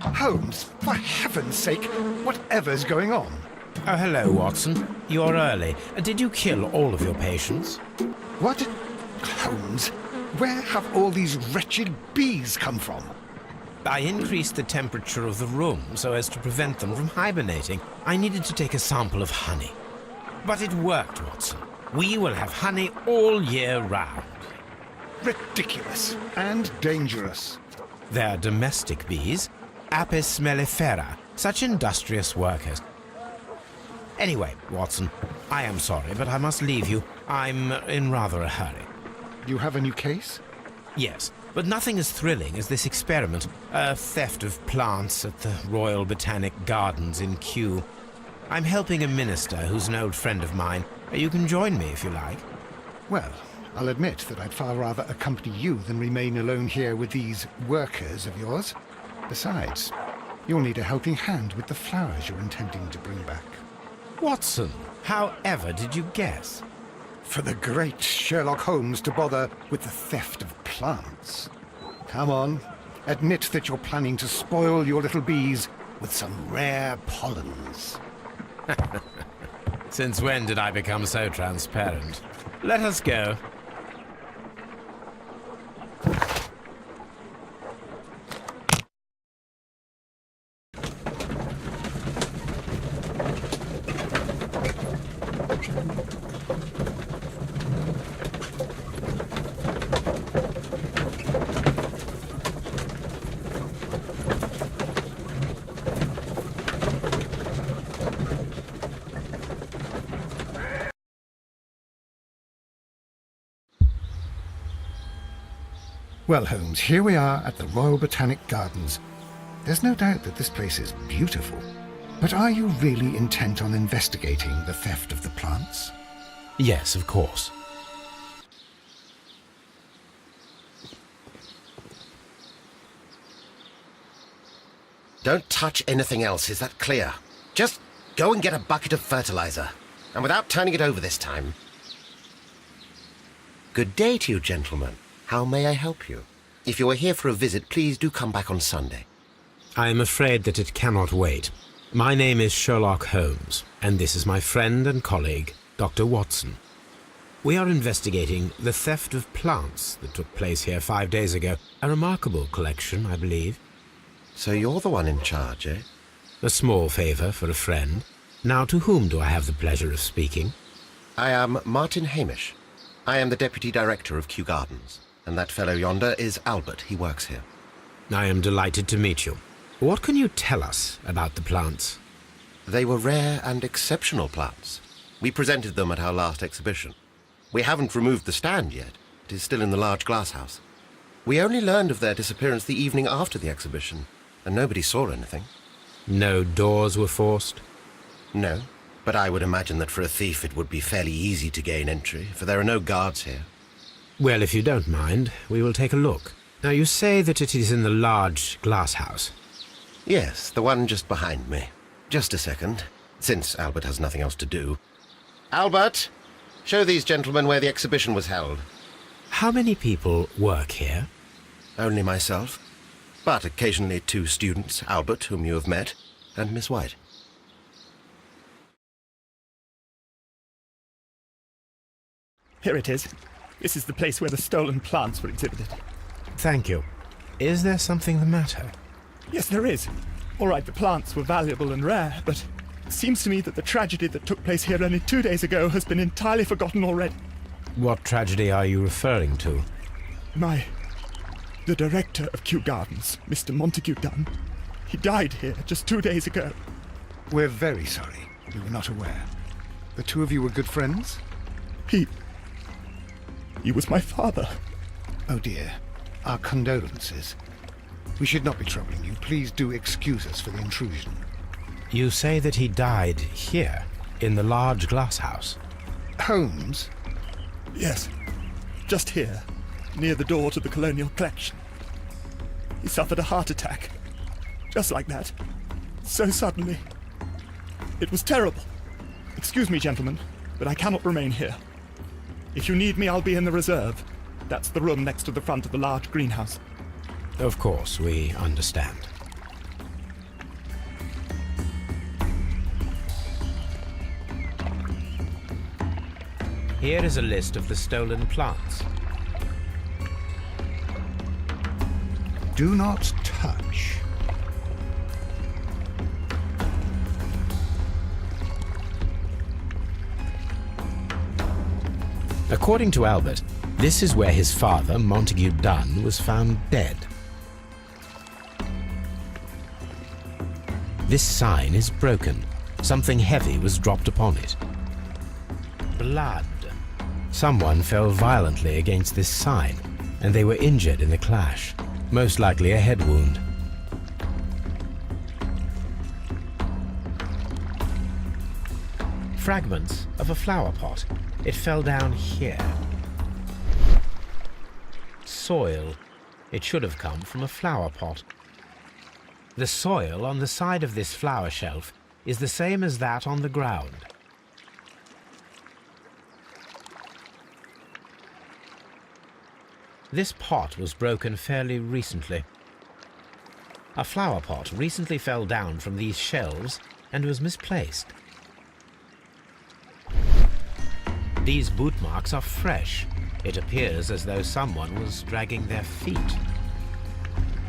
Holmes, for heaven's sake, whatever's going on? Oh, hello, Watson. You're early. Did you kill all of your patients? What? Holmes, where have all these wretched bees come from? I increased the temperature of the room so as to prevent them from hibernating. I needed to take a sample of honey. But it worked, Watson. We will have honey all year round. Ridiculous and dangerous. They're domestic bees, Apis mellifera, such industrious workers. Anyway, Watson, I am sorry, but I must leave you. I'm in rather a hurry. You have a new case? Yes, but nothing as thrilling as this experiment. A theft of plants at the Royal Botanic Gardens in Kew. I'm helping a minister who's an old friend of mine. You can join me if you like. Well, I'll admit that I'd far rather accompany you than remain alone here with these workers of yours. Besides, you'll need a helping hand with the flowers you're intending to bring back. Watson, how ever did you guess? For the great Sherlock Holmes to bother with the theft of plants. Come on, admit that you're planning to spoil your little bees with some rare pollens. Since when did I become so transparent? Let us go. Well, Holmes, here we are at the Royal Botanic Gardens. There's no doubt that this place is beautiful. But are you really intent on investigating the theft of the plants? Yes, of course. Don't touch anything else, is that clear? Just go and get a bucket of fertilizer. And without turning it over this time. Good day to you, gentlemen. How may I help you? If you are here for a visit, please do come back on Sunday. I am afraid that it cannot wait. My name is Sherlock Holmes, and this is my friend and colleague, Dr. Watson. We are investigating the theft of plants that took place here 5 days ago. A remarkable collection, I believe. So you're the one in charge, eh? A small favour for a friend. Now, to whom do I have the pleasure of speaking? I am Martin Hamish. I am the Deputy Director of Kew Gardens. And that fellow yonder is Albert. He works here. I am delighted to meet you. What can you tell us about the plants? They were rare and exceptional plants. We presented them at our last exhibition. We haven't removed the stand yet. It is still in the large glass house. We only learned of their disappearance the evening after the exhibition, and nobody saw anything. No doors were forced? No, but I would imagine that for a thief it would be fairly easy to gain entry, for there are no guards here. Well, if you don't mind, we will take a look. Now, you say that it is in the large glass house. Yes, the one just behind me. Just a second, since Albert has nothing else to do. Albert, show these gentlemen where the exhibition was held. How many people work here? Only myself, but occasionally 2 students, Albert, whom you have met, and Miss White. Here it is. This is the place where the stolen plants were exhibited. Thank you. Is there something the matter? Yes, there is. All right, the plants were valuable and rare, but it seems to me that the tragedy that took place here only 2 days ago has been entirely forgotten already. What tragedy are you referring to? The director of Kew Gardens, Mr. Montague Dunn, he died here just 2 days ago. We're very sorry. We were not aware. The two of you were good friends? He was my father. Oh dear. Our condolences. We should not be troubling you. Please do excuse us for the intrusion. You say that he died here, in the large glass house? Holmes? Yes, just here, near the door to the colonial collection. He suffered a heart attack. Just like that. So suddenly. It was terrible. Excuse me, gentlemen, but I cannot remain here. If you need me, I'll be in the reserve. That's the room next to the front of the large greenhouse. Of course, we understand. Here is a list of the stolen plants. Do not touch. According to Albert, this is where his father, Montague Dunn, was found dead. This sign is broken. Something heavy was dropped upon it. Blood. Someone fell violently against this sign, and they were injured in the clash, most likely a head wound. Fragments of a flower pot. It fell down here. Soil. It should have come from a flower pot. The soil on the side of this flower shelf is the same as that on the ground. This pot was broken fairly recently. A flower pot recently fell down from these shelves and was misplaced. These boot marks are fresh. It appears as though someone was dragging their feet.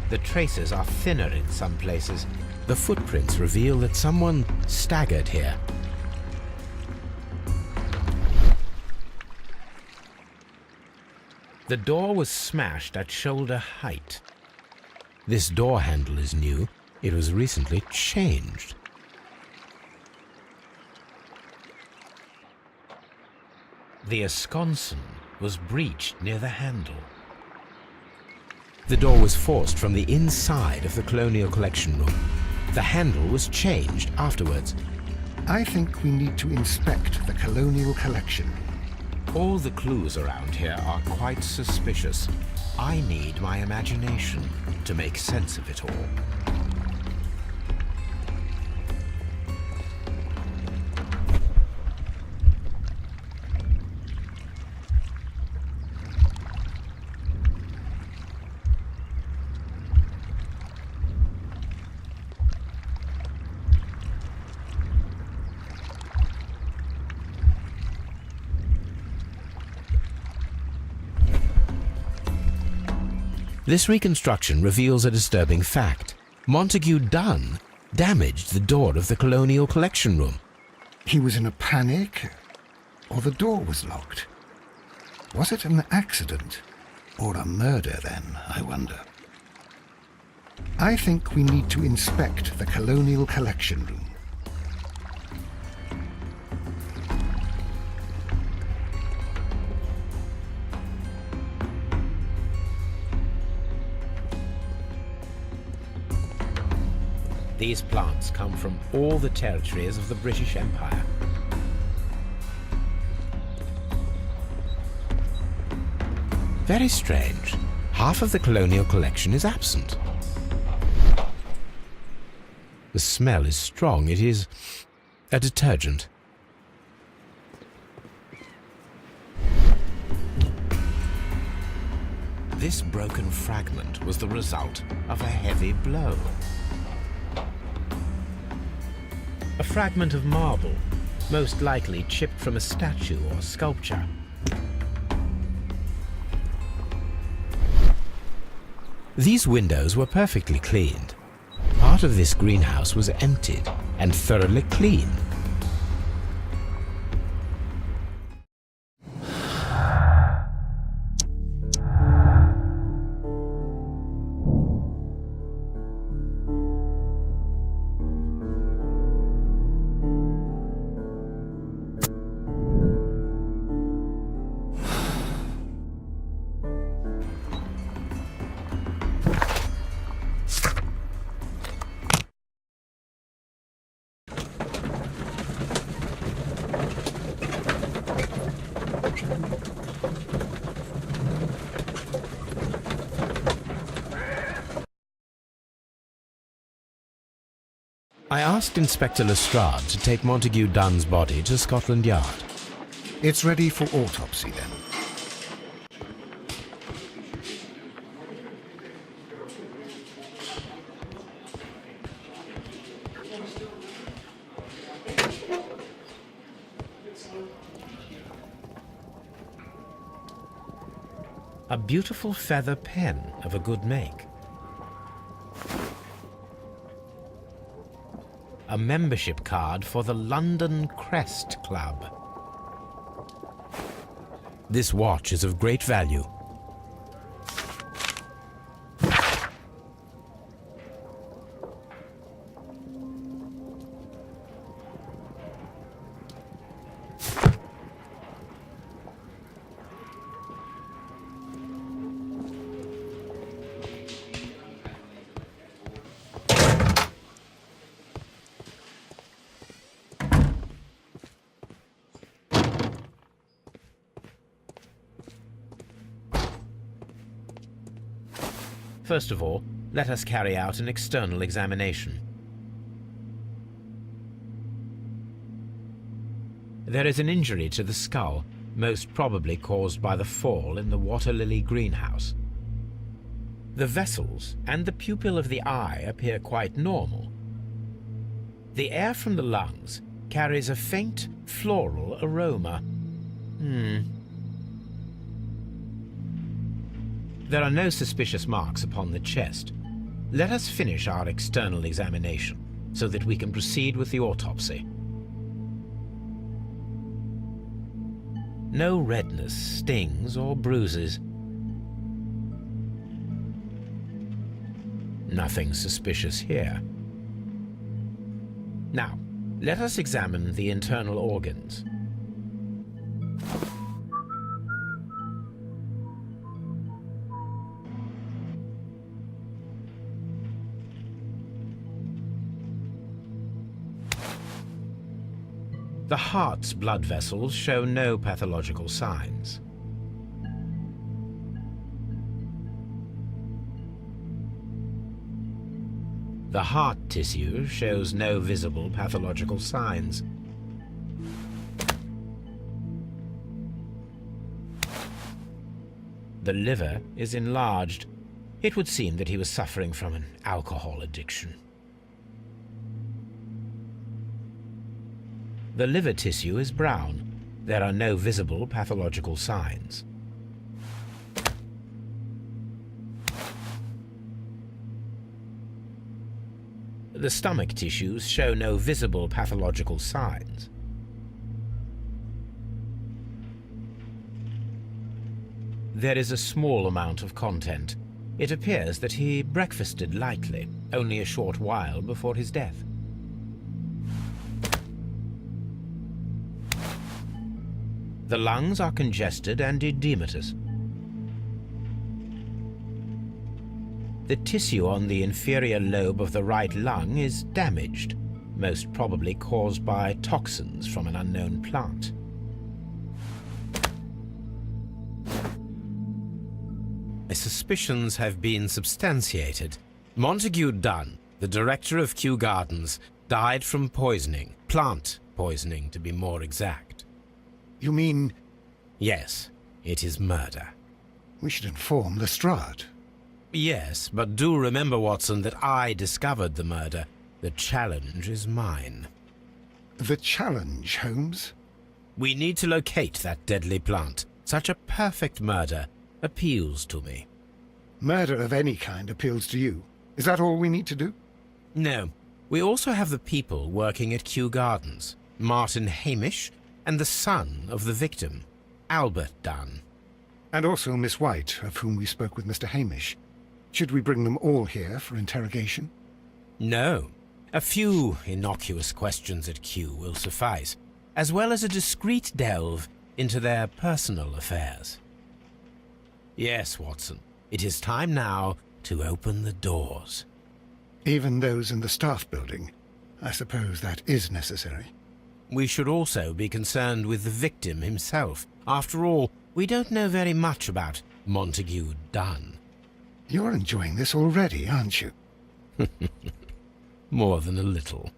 The traces are thinner in some places. The footprints reveal that someone staggered here. The door was smashed at shoulder height. This door handle is new. It was recently changed. The esconsson was breached near the handle. The door was forced from the inside of the Colonial Collection Room. The handle was changed afterwards. I think we need to inspect the Colonial Collection. All the clues around here are quite suspicious. I need my imagination to make sense of it all. This reconstruction reveals a disturbing fact. Montague Dunn damaged the door of the Colonial Collection Room. He was in a panic, or the door was locked. Was it an accident, or a murder then, I wonder? I think we need to inspect the Colonial Collection Room. These plants come from all the territories of the British Empire. Very strange. Half of the colonial collection is absent. The smell is strong. It is a detergent. This broken fragment was the result of a heavy blow. A fragment of marble, most likely chipped from a statue or sculpture. These windows were perfectly cleaned. Part of this greenhouse was emptied and thoroughly cleaned. I asked Inspector Lestrade to take Montague Dunn's body to Scotland Yard. It's ready for autopsy then. A beautiful feather pen of a good make. A membership card for the London Crest Club. This watch is of great value. First of all, let us carry out an external examination. There is an injury to the skull, most probably caused by the fall in the water lily greenhouse. The vessels and the pupil of the eye appear quite normal. The air from the lungs carries a faint floral aroma. There are no suspicious marks upon the chest. Let us finish our external examination so that we can proceed with the autopsy. No redness, stings, or bruises. Nothing suspicious here. Now, let us examine the internal organs. The heart's blood vessels show no pathological signs. The heart tissue shows no visible pathological signs. The liver is enlarged. It would seem that he was suffering from an alcohol addiction. The liver tissue is brown. There are no visible pathological signs. The stomach tissues show no visible pathological signs. There is a small amount of content. It appears that he breakfasted lightly, only a short while before his death. The lungs are congested and edematous. The tissue on the inferior lobe of the right lung is damaged, most probably caused by toxins from an unknown plant. My suspicions have been substantiated. Montague Dunn, the director of Kew Gardens, died from poisoning, plant poisoning to be more exact. You mean Yes, it is murder. we should inform Lestrade? Yes, but do remember, Watson, that I discovered the murder. The challenge is mine. The challenge, Holmes? We need to locate that deadly plant. Such a perfect murder appeals to me. Murder of any kind appeals to you. Is that all we need to do? No, we also have the people working at Kew Gardens. Martin Hamish and the son of the victim, Albert Dunn. And also Miss White, of whom we spoke with Mr. Hamish. Should we bring them all here for interrogation? No, a few innocuous questions at Kew will suffice, as well as a discreet delve into their personal affairs. Yes, Watson, it is time now to open the doors. Even those in the staff building. I suppose that is necessary. We should also be concerned with the victim himself. After all, we don't know very much about Montague Dunn. You're enjoying this already, aren't you? More than a little.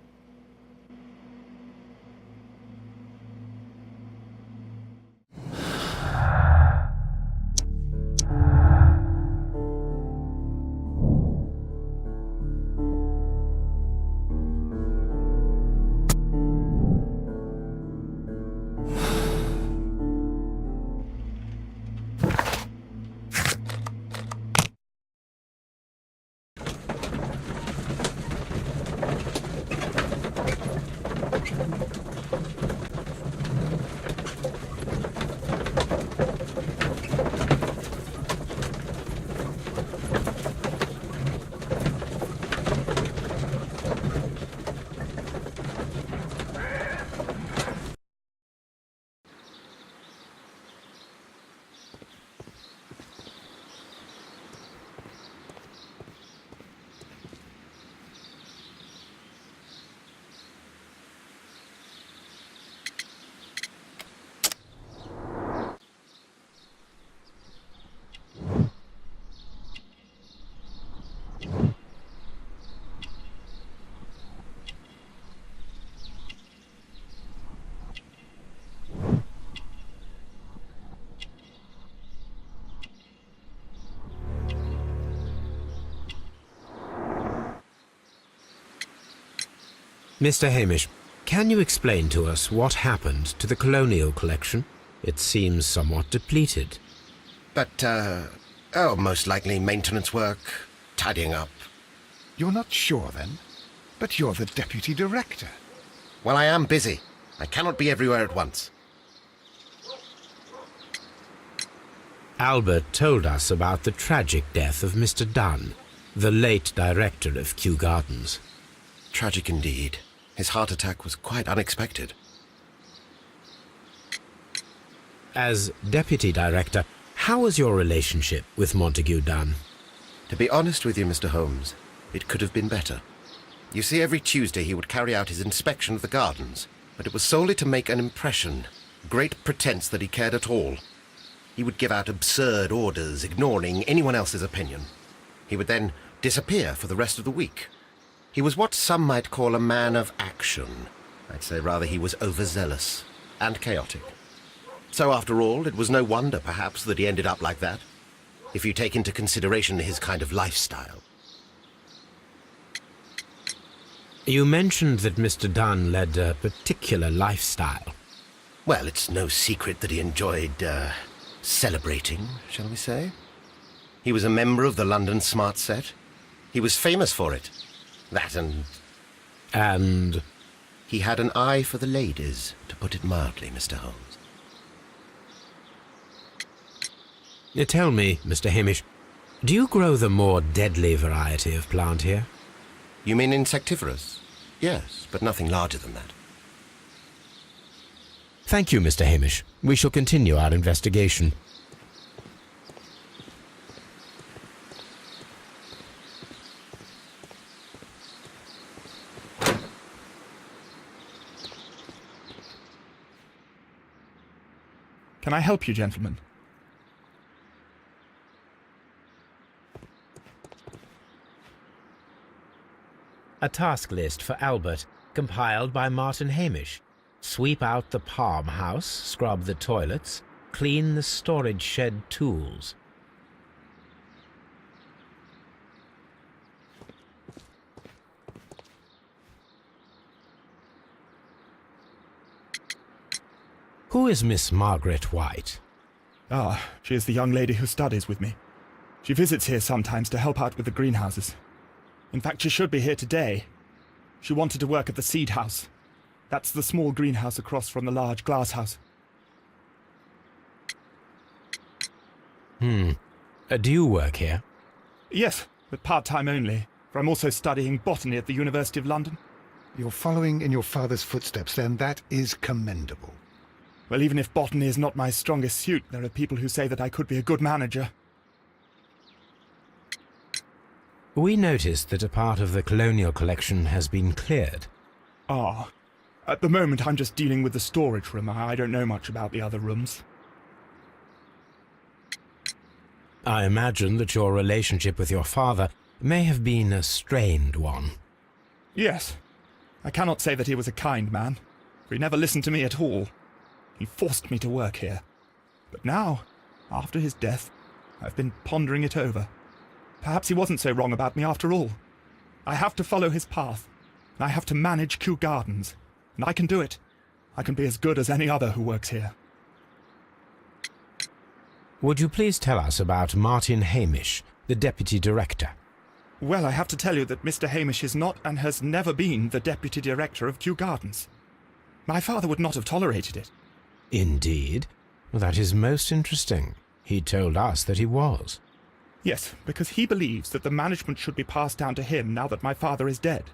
Mr. Hamish, can you explain to us what happened to the colonial collection? It seems somewhat depleted. But, most likely maintenance work, tidying up. You're not sure, then? But you're the deputy director. Well, I am busy. I cannot be everywhere at once. Albert told us about the tragic death of Mr. Dunn, the late director of Kew Gardens. Tragic indeed. His heart attack was quite unexpected. As deputy director, how was your relationship with Montague Dunn? To be honest with you, Mr. Holmes, it could have been better. You see, every Tuesday he would carry out his inspection of the gardens, but it was solely to make an impression, great pretense that he cared at all. He would give out absurd orders, ignoring anyone else's opinion. He would then disappear for the rest of the week. He was what some might call a man of action. I'd say rather he was overzealous and chaotic. So after all, it was no wonder, perhaps, that he ended up like that, if you take into consideration his kind of lifestyle. You mentioned that Mr. Dunn led a particular lifestyle. Well, it's no secret that he enjoyed, celebrating, shall we say? He was a member of the London Smart Set. He was famous for it. That and... And? He had an eye for the ladies, to put it mildly, Mr. Holmes. Tell me, Mr. Hamish, do you grow the more deadly variety of plant here? You mean insectivorous? Yes, but nothing larger than that. Thank you, Mr. Hamish. We shall continue our investigation. Can I help you, gentlemen? A task list for Albert, compiled by Martin Hamish. Sweep out the palm house, scrub the toilets, clean the storage shed tools. Who is Miss Margaret White? Ah, she is the young lady who studies with me. She visits here sometimes to help out with the greenhouses. In fact, she should be here today. She wanted to work at the seed house. That's the small greenhouse across from the large glass house. Do you work here? Yes, but part-time only, for I'm also studying botany at the University of London. You're following in your father's footsteps, then. That is commendable. Well, even if botany is not my strongest suit, there are people who say that I could be a good manager. We noticed that a part of the colonial collection has been cleared. Ah, at the moment I'm just dealing with the storage room. I don't know much about the other rooms. I imagine that your relationship with your father may have been a strained one. Yes. I cannot say that he was a kind man, for he never listened to me at all. He forced me to work here. But now, after his death, I've been pondering it over. Perhaps he wasn't so wrong about me after all. I have to follow his path, and I have to manage Kew Gardens, and I can do it. I can be as good as any other who works here. Would you please tell us about Martin Hamish, the deputy director? Well, I have to tell you that Mr. Hamish is not and has never been the deputy director of Kew Gardens. My father would not have tolerated it. Indeed? Well, that is most interesting. He told us that he was. Yes, because he believes that the management should be passed down to him now that my father is dead.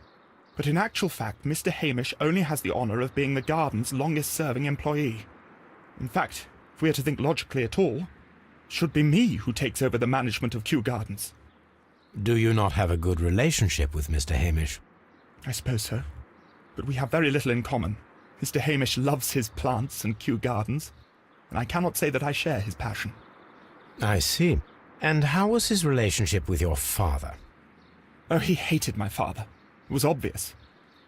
But in actual fact, Mr. Hamish only has the honour of being the garden's longest-serving employee. In fact, if we are to think logically at all, it should be me who takes over the management of Kew Gardens. Do you not have a good relationship with Mr. Hamish? I suppose so. But we have very little in common. Mr. Hamish loves his plants and Kew Gardens, and I cannot say that I share his passion. I see. And how was his relationship with your father? Oh, he hated my father. It was obvious.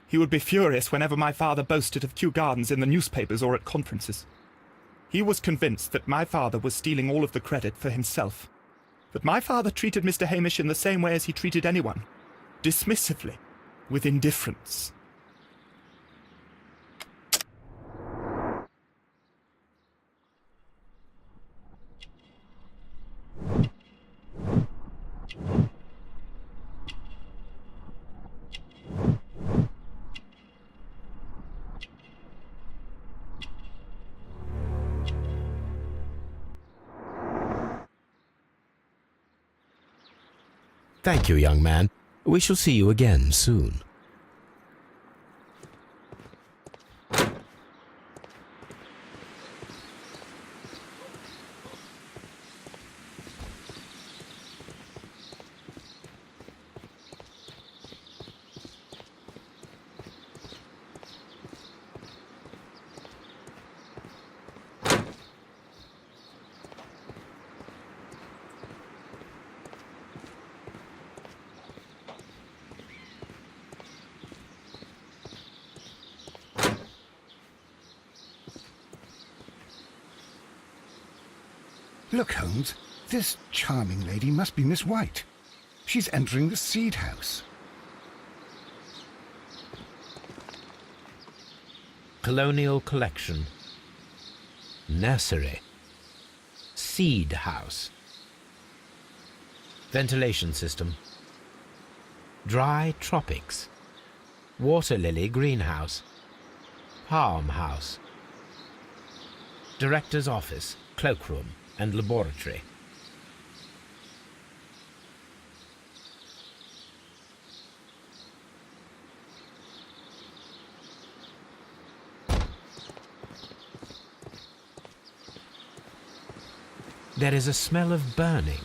He would be furious whenever my father boasted of Kew Gardens in the newspapers or at conferences. He was convinced that my father was stealing all of the credit for himself. But my father treated Mr. Hamish in the same way as he treated anyone. Dismissively. With indifference. Thank you, young man. We shall see you again soon. Look, Holmes, this charming lady must be Miss White. She's entering the seed house. Colonial collection. Nursery. Seed house. Ventilation system. Dry tropics. Water lily greenhouse. Palm house. Director's office, cloakroom, and laboratory. There is a smell of burning.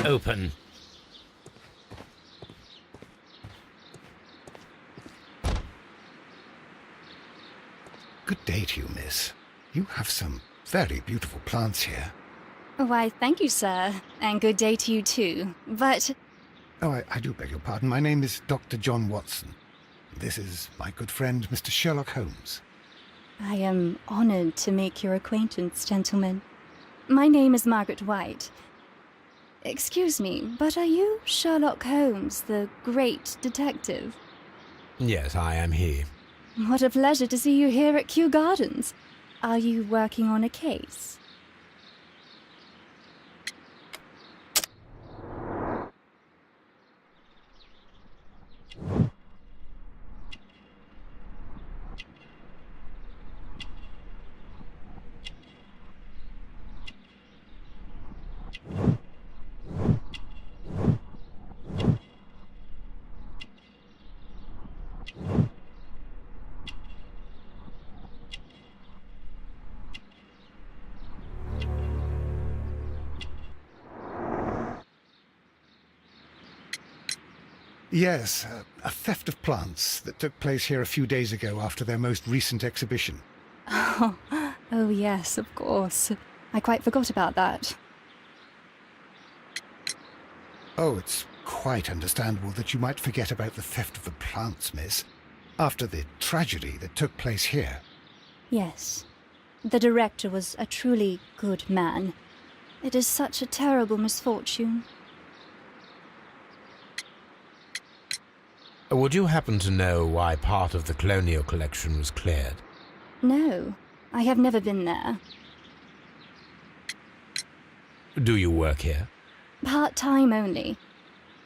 Open. Good day to you, miss. You have some very beautiful plants here. Why, thank you, sir. And good day to you, too. But... Oh, I do beg your pardon. My name is Dr. John Watson. This is my good friend, Mr. Sherlock Holmes. I am honored to make your acquaintance, gentlemen. My name is Margaret White. Excuse me, but are you Sherlock Holmes, the great detective? Yes, I am he. What a pleasure to see you here at Kew Gardens. Are you working on a case? Yes, a theft of plants that took place here a few days ago after their most recent exhibition. Oh yes, of course. I quite forgot about that. Oh, it's quite understandable that you might forget about the theft of the plants, miss, after the tragedy that took place here. Yes. The director was a truly good man. It is such a terrible misfortune. Would you happen to know why part of the colonial collection was cleared? No, I have never been there. Do you work here? Part-time only.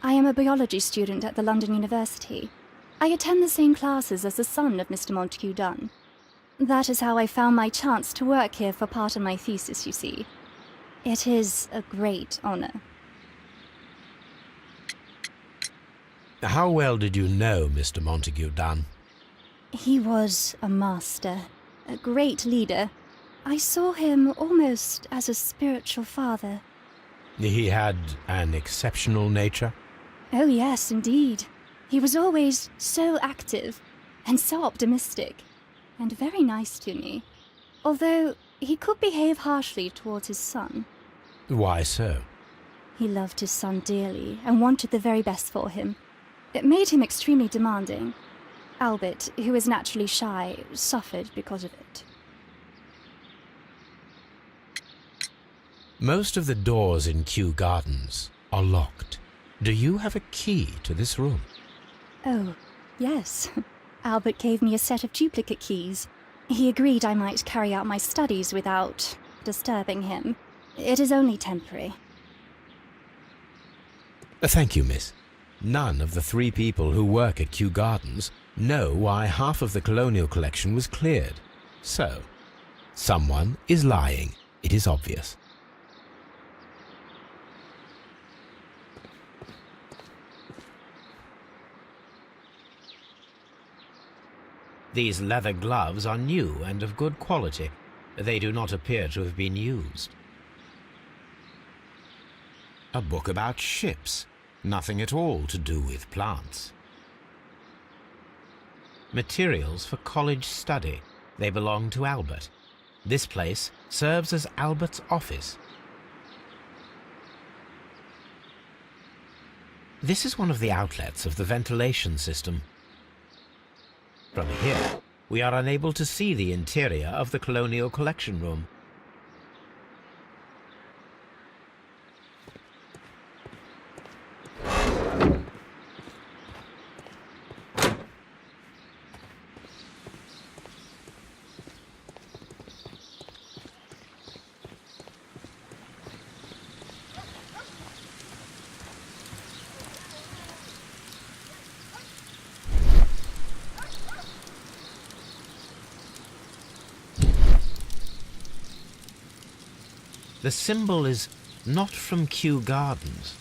I am a biology student at the London University. I attend the same classes as the son of Mr. Montague Dunn. That is how I found my chance to work here for part of my thesis, you see. It is a great honor. How well did you know Mr. Montague Dunn? He was a master, a great leader. I saw him almost as a spiritual father. He had an exceptional nature? Oh yes, indeed. He was always so active and so optimistic and very nice to me. Although he could behave harshly towards his son. Why so? He loved his son dearly and wanted the very best for him. It made him extremely demanding. Albert, who is naturally shy, suffered because of it. Most of the doors in Kew Gardens are locked. Do you have a key to this room? Oh, yes. Albert gave me a set of duplicate keys. He agreed I might carry out my studies without disturbing him. It is only temporary. Thank you, miss. None of the 3 people who work at Kew Gardens know why half of the colonial collection was cleared. So, someone is lying. It is obvious. These leather gloves are new and of good quality. They do not appear to have been used. A book about ships. Nothing at all to do with plants. Materials for college study. They belong to Albert. This place serves as Albert's office. This is one of the outlets of the ventilation system. From here, we are unable to see the interior of the colonial collection room. The symbol is not from Kew Gardens.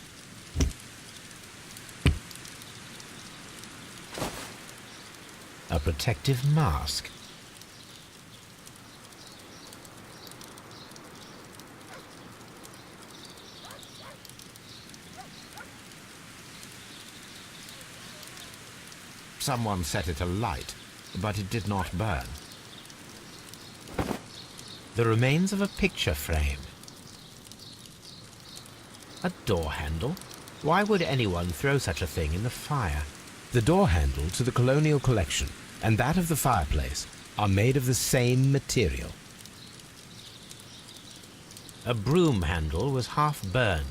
A protective mask. Someone set it alight, but it did not burn. The remains of a picture frame. A door handle? Why would anyone throw such a thing in the fire? The door handle to the colonial collection and that of the fireplace are made of the same material. A broom handle was half burned.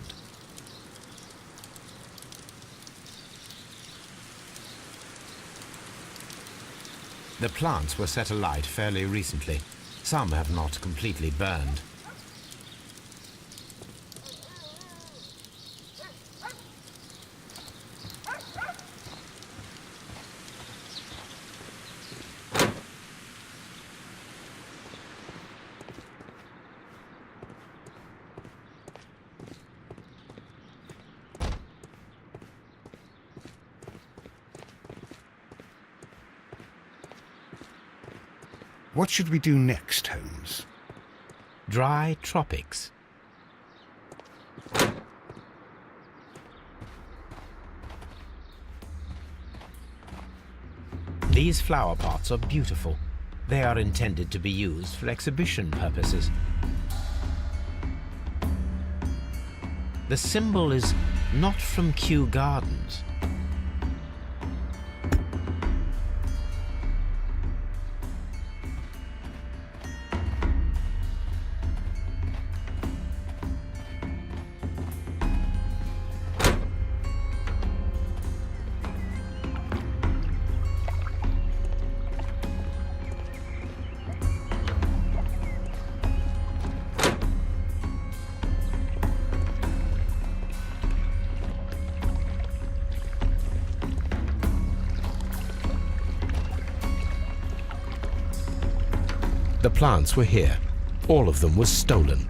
The plants were set alight fairly recently. Some have not completely burned. What should we do next, Holmes? Dry tropics. These flower pots are beautiful. They are intended to be used for exhibition purposes. The symbol is not from Kew Gardens. The plants were here. All of them were stolen.